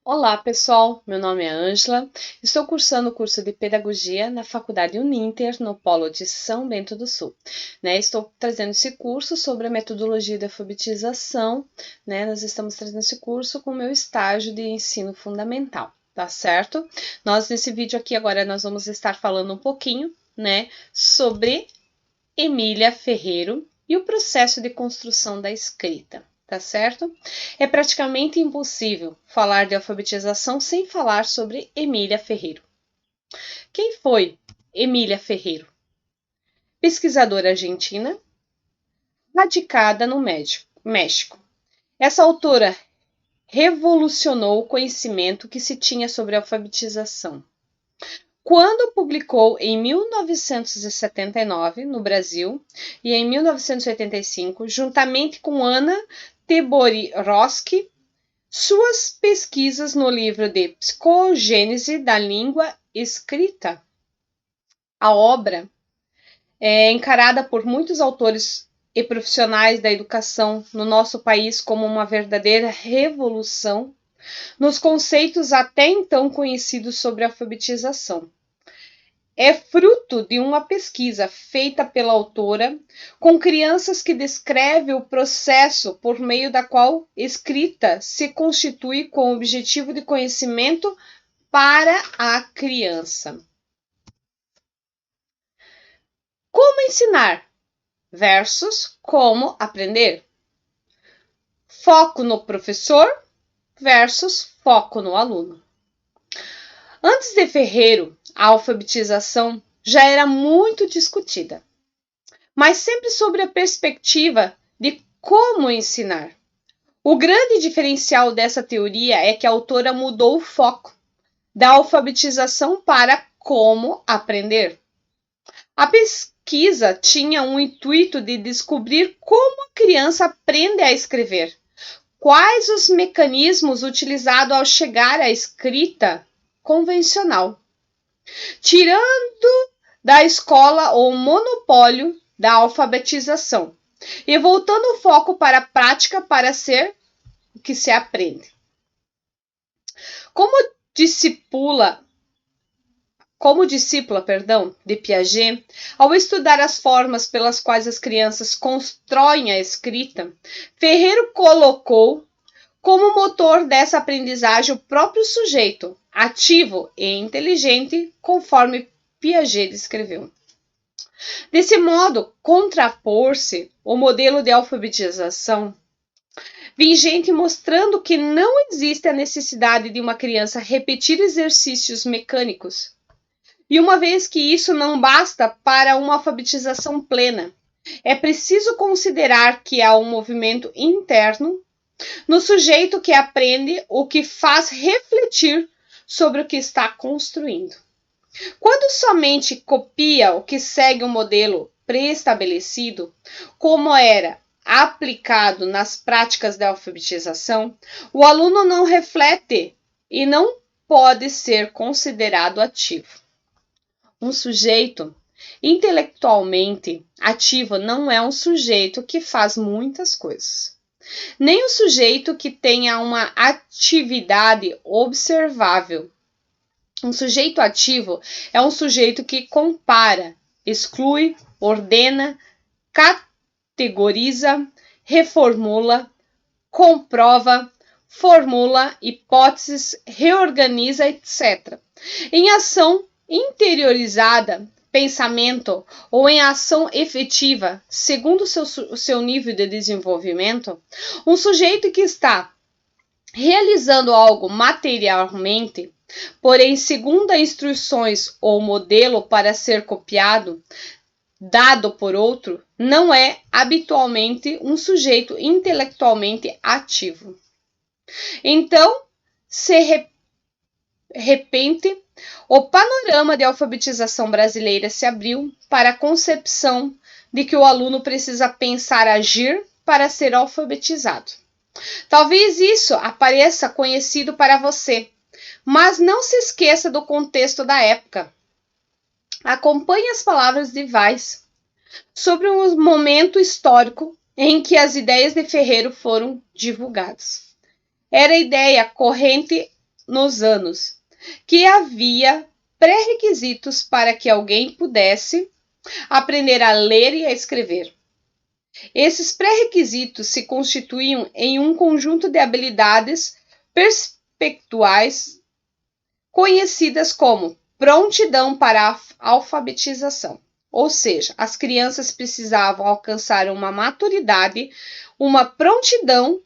Olá, pessoal. Meu nome é Ângela. Estou cursando o curso de Pedagogia na Faculdade Uninter, no Polo de São Bento do Sul. Estou trazendo esse curso sobre a metodologia de alfabetização. Nós estamos trazendo esse curso com o meu estágio de ensino fundamental, tá certo? Nesse vídeo aqui agora, nós vamos estar falando um pouquinho, sobre Emília Ferreiro e o processo de construção da escrita. Tá certo? É praticamente impossível falar de alfabetização sem falar sobre Emília Ferreiro. Quem foi Emília Ferreiro? Pesquisadora argentina, radicada no México. Essa autora revolucionou o conhecimento que se tinha sobre alfabetização. Quando publicou em 1979 no Brasil e em 1985, juntamente com Anna Taborowsky, suas pesquisas no livro de Psicogênese da Língua Escrita. A obra é encarada por muitos autores e profissionais da educação no nosso país como uma verdadeira revolução nos conceitos até então conhecidos sobre alfabetização. É fruto de uma pesquisa feita pela autora com crianças que descreve o processo por meio da qual escrita se constitui com o objetivo de conhecimento para a criança. Como ensinar versus como aprender. Foco no professor versus foco no aluno. Antes de Ferreiro, a alfabetização já era muito discutida, mas sempre sobre a perspectiva de como ensinar. O grande diferencial dessa teoria é que a autora mudou o foco da alfabetização para como aprender. A pesquisa tinha o intuito de descobrir como a criança aprende a escrever, quais os mecanismos utilizados ao chegar à escrita convencional, tirando da escola o monopólio da alfabetização e voltando o foco para a prática para ser o que se aprende. Como discípula de Piaget, ao estudar as formas pelas quais as crianças constroem a escrita, Ferreiro colocou como motor dessa aprendizagem o próprio sujeito, ativo e inteligente, conforme Piaget descreveu. Desse modo, contrapor-se o modelo de alfabetização vigente mostrando que não existe a necessidade de uma criança repetir exercícios mecânicos. E uma vez que isso não basta para uma alfabetização plena, é preciso considerar que há um movimento interno no sujeito que aprende, o que faz refletir sobre o que está construindo. Quando somente copia o que segue um modelo pré-estabelecido, como era aplicado nas práticas da alfabetização, o aluno não reflete e não pode ser considerado ativo. Um sujeito intelectualmente ativo não é um sujeito que faz muitas coisas, nem um sujeito que tenha uma atividade observável. Um sujeito ativo é um sujeito que compara, exclui, ordena, categoriza, reformula, comprova, formula hipóteses, reorganiza, etc. Em ação interiorizada, pensamento ou em ação efetiva, segundo o seu nível de desenvolvimento, um sujeito que está realizando algo materialmente, porém segundo as instruções ou modelo para ser copiado, dado por outro, não é habitualmente um sujeito intelectualmente ativo. Então, de repente, o panorama de alfabetização brasileira se abriu para a concepção de que o aluno precisa pensar, agir para ser alfabetizado. Talvez isso apareça conhecido para você, mas não se esqueça do contexto da época. Acompanhe as palavras de Weiss sobre um momento histórico em que as ideias de Ferreiro foram divulgadas. Era a ideia corrente nos anos que havia pré-requisitos para que alguém pudesse aprender a ler e a escrever. Esses pré-requisitos se constituíam em um conjunto de habilidades perspectuais conhecidas como prontidão para a alfabetização. Ou seja, as crianças precisavam alcançar uma maturidade, uma prontidão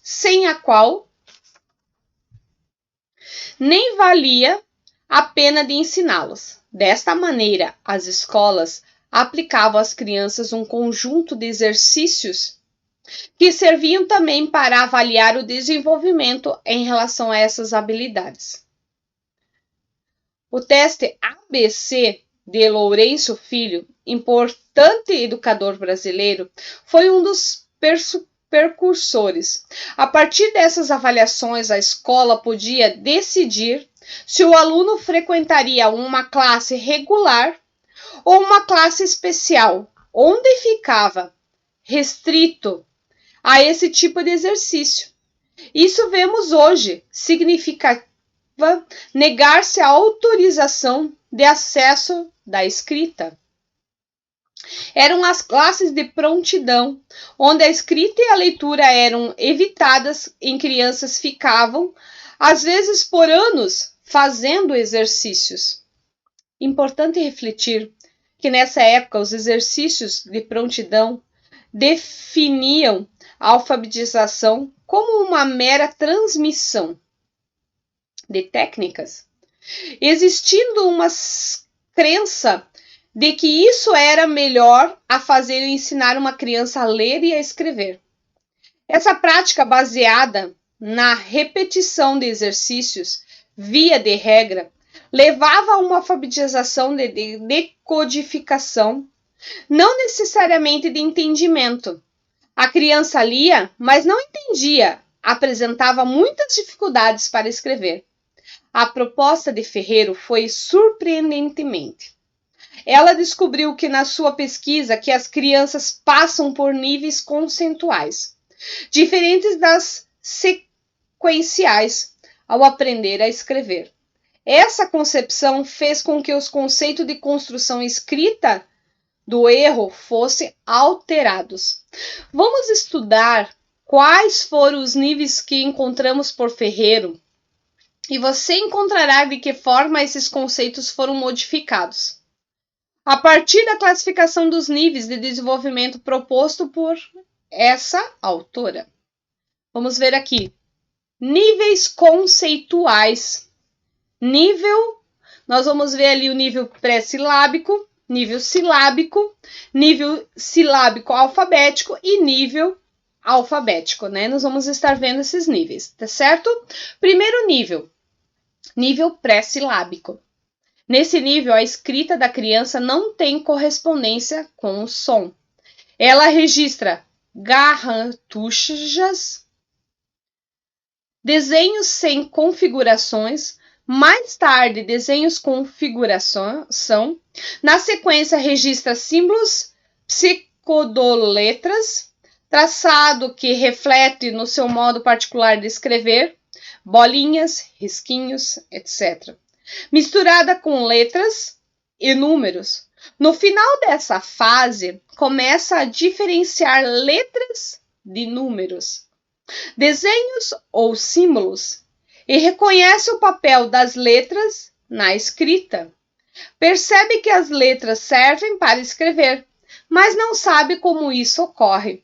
sem a qual nem valia a pena de ensiná-los. Desta maneira, as escolas aplicavam às crianças um conjunto de exercícios que serviam também para avaliar o desenvolvimento em relação a essas habilidades. O teste ABC de Lourenço Filho, importante educador brasileiro, foi um dos precursores. A partir dessas avaliações, a escola podia decidir se o aluno frequentaria uma classe regular ou uma classe especial, onde ficava restrito a esse tipo de exercício. Isso vemos hoje, significava negar-se a autorização de acesso da escrita. Eram as classes de prontidão, onde a escrita e a leitura eram evitadas em crianças ficavam, às vezes por anos, fazendo exercícios. Importante refletir que nessa época os exercícios de prontidão definiam a alfabetização como uma mera transmissão de técnicas, existindo uma crença de que isso era melhor a fazer ensinar uma criança a ler e a escrever. Essa prática baseada na repetição de exercícios, via de regra, levava a uma alfabetização de decodificação, não necessariamente de entendimento. A criança lia, mas não entendia, apresentava muitas dificuldades para escrever. A proposta de Ferreiro foi surpreendentemente. Ela descobriu que na sua pesquisa que as crianças passam por níveis conceituais, diferentes das sequenciais, ao aprender a escrever. Essa concepção fez com que os conceitos de construção escrita do erro fossem alterados. Vamos estudar quais foram os níveis que encontramos por Ferreiro e você encontrará de que forma esses conceitos foram modificados. A partir da classificação dos níveis de desenvolvimento proposto por essa autora. Vamos ver aqui. Níveis conceituais. Nós vamos ver ali o nível pré-silábico, nível silábico alfabético e nível alfabético, né? Nós vamos estar vendo esses níveis, tá certo? Primeiro nível pré-silábico. Nesse nível, a escrita da criança não tem correspondência com o som. Ela registra garrantujas, desenhos sem configurações, mais tarde desenhos com figuração, na sequência registra símbolos, pseudoletras, traçado que reflete no seu modo particular de escrever, bolinhas, risquinhos, etc. Misturada com letras e números. No final dessa fase, começa a diferenciar letras de números, desenhos ou símbolos, e reconhece o papel das letras na escrita. Percebe que as letras servem para escrever, mas não sabe como isso ocorre.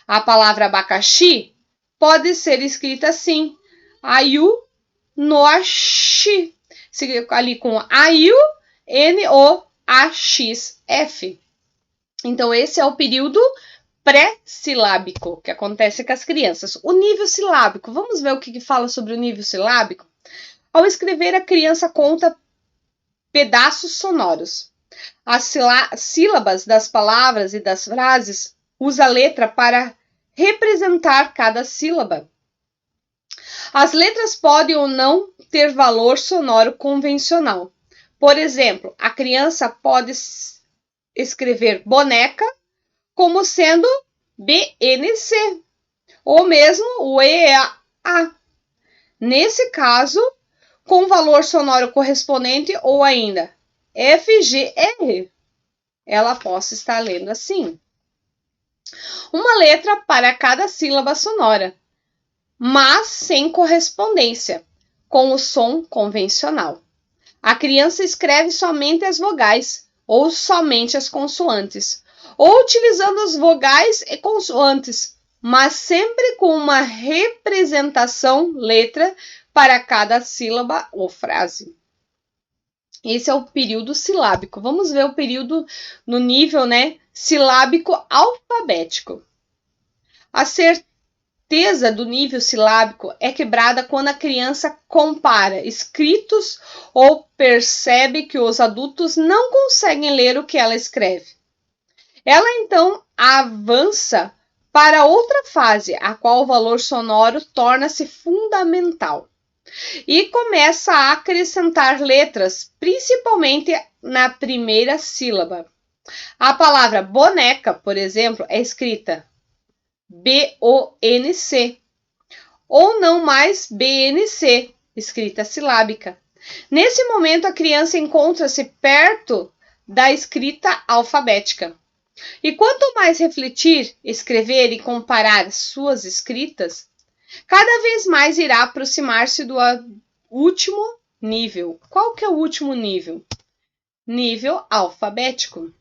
A palavra abacaxi pode ser escrita assim, aiu noaxi, ali com aiu, N-O-A-X-F. Então, esse é o período pré-silábico que acontece com as crianças. O nível silábico, vamos ver o que fala sobre o nível silábico? Ao escrever, a criança conta pedaços sonoros. As sílabas das palavras e das frases usa a letra para representar cada sílaba. As letras podem ou não ter valor sonoro convencional. Por exemplo, a criança pode escrever boneca como sendo BNC, ou mesmo o EA. Nesse caso, com valor sonoro correspondente ou ainda F, G, R. Ela possa estar lendo assim. Uma letra para cada sílaba sonora, mas sem correspondência com o som convencional. A criança escreve somente as vogais ou somente as consoantes, ou utilizando as vogais e consoantes, mas sempre com uma representação letra para cada sílaba ou frase. Esse é o período silábico. Vamos ver o período no nível, silábico alfabético. A certeza do nível silábico é quebrada quando a criança compara escritos ou percebe que os adultos não conseguem ler o que ela escreve. Ela então avança para outra fase, a qual o valor sonoro torna-se fundamental. E começa a acrescentar letras, principalmente na primeira sílaba. A palavra boneca, por exemplo, é escrita B-O-N-C, ou não mais B-N-C, escrita silábica. Nesse momento, a criança encontra-se perto da escrita alfabética. E quanto mais refletir, escrever e comparar suas escritas, cada vez mais irá aproximar-se do último nível. Qual que é o último nível? Nível alfabético.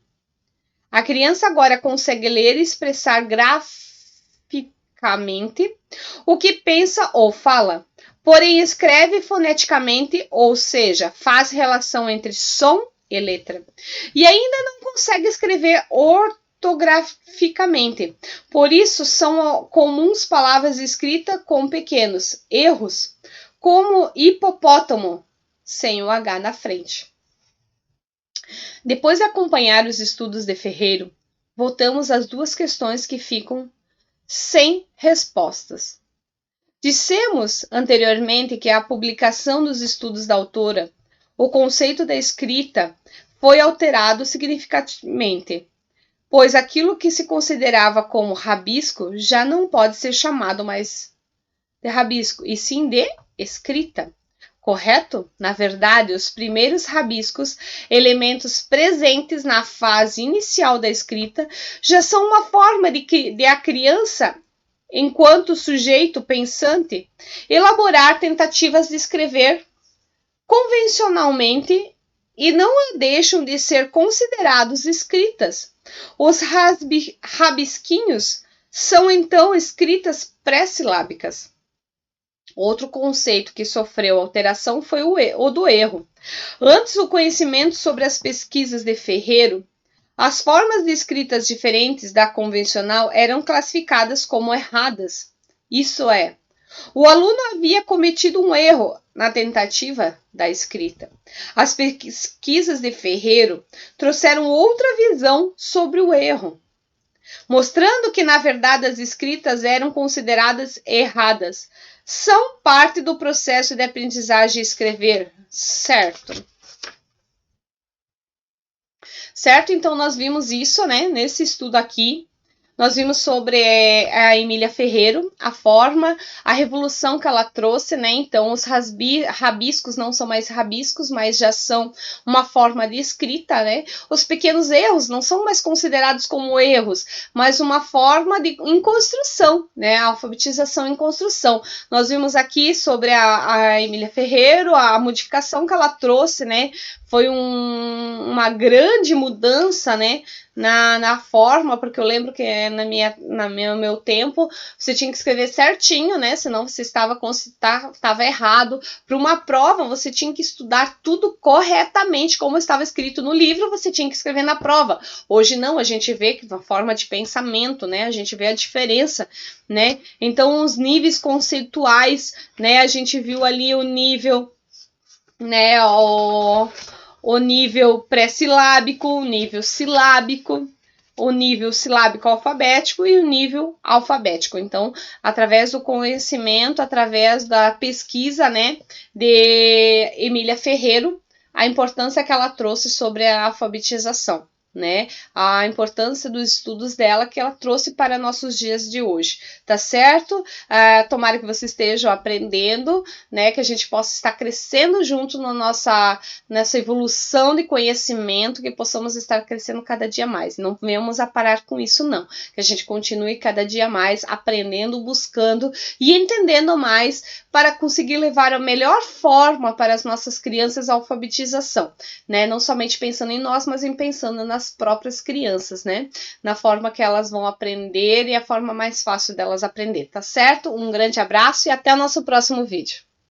A criança agora consegue ler e expressar graficamente o que pensa ou fala, porém escreve foneticamente, ou seja, faz relação entre som e letra. E ainda não consegue escrever ortograficamente. Por isso, são comuns palavras escritas com pequenos erros, como hipopótamo, sem o H na frente. Depois de acompanhar os estudos de Ferreiro, voltamos às duas questões que ficam sem respostas. Dissemos anteriormente que a publicação dos estudos da autora, o conceito da escrita foi alterado significativamente, pois aquilo que se considerava como rabisco já não pode ser chamado mais de rabisco, e sim de escrita. Correto? Na verdade, os primeiros rabiscos, elementos presentes na fase inicial da escrita, já são uma forma de a criança, enquanto sujeito pensante, elaborar tentativas de escrever convencionalmente e não deixam de ser considerados escritas. Os rabisquinhos são então escritas pré-silábicas. Outro conceito que sofreu alteração foi o do erro. Antes do conhecimento sobre as pesquisas de Ferreiro, as formas de escritas diferentes da convencional eram classificadas como erradas. Isso é, o aluno havia cometido um erro na tentativa da escrita. As pesquisas de Ferreiro trouxeram outra visão sobre o erro, mostrando que, na verdade, as escritas eram consideradas erradas. São parte do processo de aprendizagem escrever, certo? Certo? Então, nós vimos isso, nesse estudo aqui. Nós vimos sobre a Emília Ferreiro, a forma, a revolução que ela trouxe, Então, os rabiscos não são mais rabiscos, mas já são uma forma de escrita, Os pequenos erros não são mais considerados como erros, mas uma forma em construção, A alfabetização em construção. Nós vimos aqui sobre a Emília Ferreiro, a modificação que ela trouxe, Foi uma grande mudança, na forma, porque eu lembro que no meu tempo você tinha que escrever certinho, senão você estava errado. Para uma prova, você tinha que estudar tudo corretamente, como estava escrito no livro, você tinha que escrever na prova. Hoje não, a gente vê que uma forma de pensamento, a gente vê a diferença, Então, os níveis conceituais, a gente viu ali o nível, o nível pré-silábico, o nível silábico, o nível silábico alfabético e o nível alfabético. Então, através do conhecimento, através da pesquisa, de Emília Ferreiro, a importância que ela trouxe sobre a alfabetização. né, a importância dos estudos dela que ela trouxe para nossos dias de hoje, tá certo? Tomara que vocês estejam aprendendo, né, que a gente possa estar crescendo junto nessa evolução de conhecimento, que possamos estar crescendo cada dia mais. Não venhamos a parar com isso, não. Que a gente continue cada dia mais aprendendo, buscando e entendendo mais para conseguir levar a melhor forma para as nossas crianças a alfabetização, né? Não somente pensando em nós, mas em pensando nas próprias crianças, né? Na forma que elas vão aprender e a forma mais fácil delas aprender, tá certo? Um grande abraço e até o nosso próximo vídeo.